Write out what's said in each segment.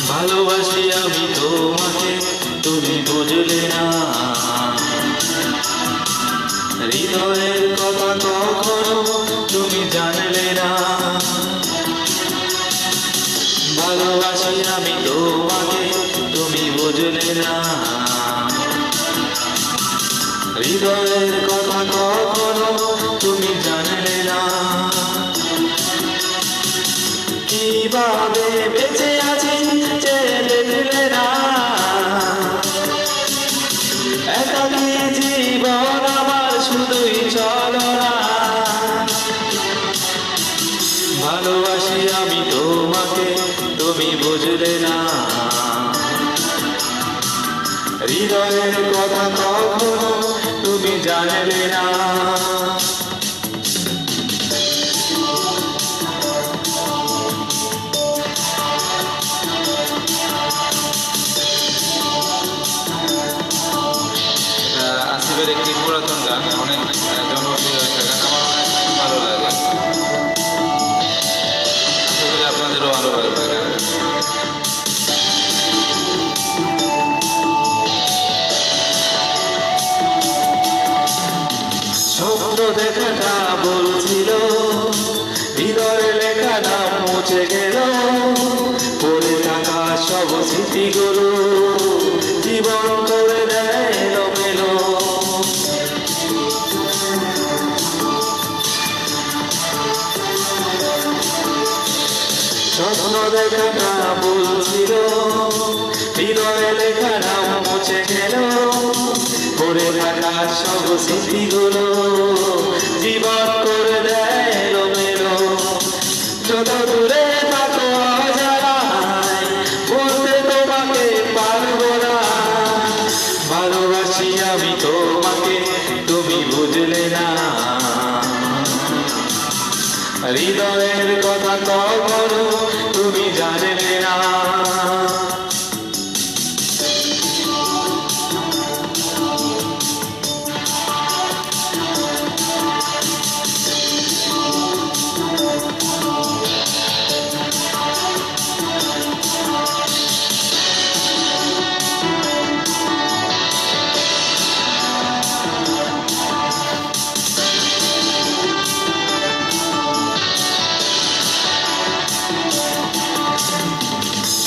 ভালোবাসি আমি তোমাকে, তুমি বুঝলে না। হৃদয়ের কথা কখনো তুমি জানলে না। ভালোবাসি আমি তোমাকে, তুমি বুঝলে না। হৃদয়ের কথা কখনো তুমি জানলে না। কিভাবে বেঁচে আছি দেখলে না। একাকী জীবন আমার শুধুই ছলনা। ভালোবাসি আমি তোমাকে, তুমি বুঝলে না। হৃদয়ের কথা কখনো তুমি জানলে না। আসিফের একটি পুরাতন গান, অনেক জনপ্রিয় একটা গান, আমার অনেক ভালো লাগে। আশা করি আপনাদেরও ভালো লাগবে গান। স্বপ্ন দেখাটা বলছিল, হৃদয়ে লেখা নাম মুছে গেল। পড়ে থাকা সব স্মৃতিগুলো জীবন করে দেয় এলোমেলো। স্বপ্ন দেখাটা বলছিল, হৃদয়ে লেখা নাম মুছে গেল। পড়ে থাকা সব স্মৃতিগুলো জীবন করে দেয় এলোমেলো। যত দূরে থাকো অজানায়, বলতে তোমাকে পারবো না। ভালোবাসি আমি তোমাকে, তুমি বুঝলে না। হৃদয়ের কথা কখনো তুমি জানলে না।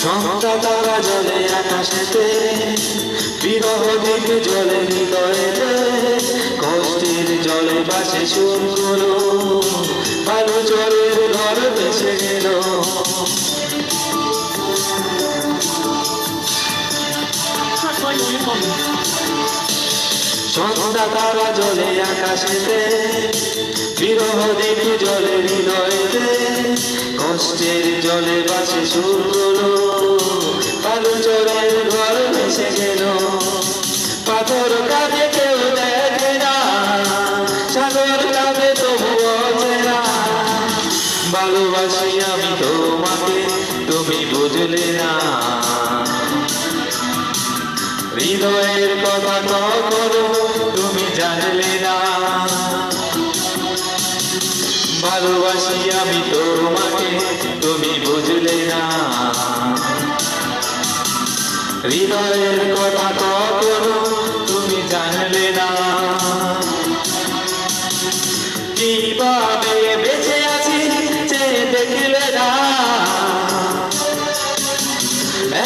সন্ধ্যা তারা জলে আকাশেতে, বিরহ দ্বীপ জলে হৃদয়েতে। কষ্টের জলে বাসে সুরগুলো, ভালো চরের ঘর ভেসে গেল। সন্ধ্যা তারা জলে আকাশেতে, বিরহ দ্বীপ জলে হৃদয়েতে। কষ্টের জলে বাসে সুরগুলো, কালো চরের ঘর ভেসে গেল। পাথর কাঁধে কেউ দেখে না, সাগর কাঁধে তবুও চেনা। ভালোবাসি আমি তোমাকে, তুমি বুঝলে না। হৃদয়ের কথা কখনো তুমি জানলে না। ভালোবাসি আমি তোমাকে, তুমি বুঝলে না। হৃদয়ের কথা কখনো তুমি জানলে না। কিভাবে বেঁচে আছি যে দেখলে না।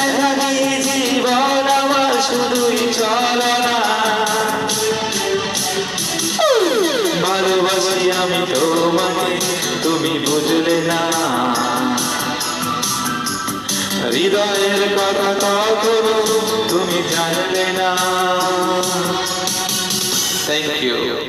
একাকী জীবন আমার শুধুই ছলনা। ভালোবাসি আমি তোমাকে, তুমি বুঝলে না। হৃদয়ের কথা কখনো তুমি জানলে না। Thank you.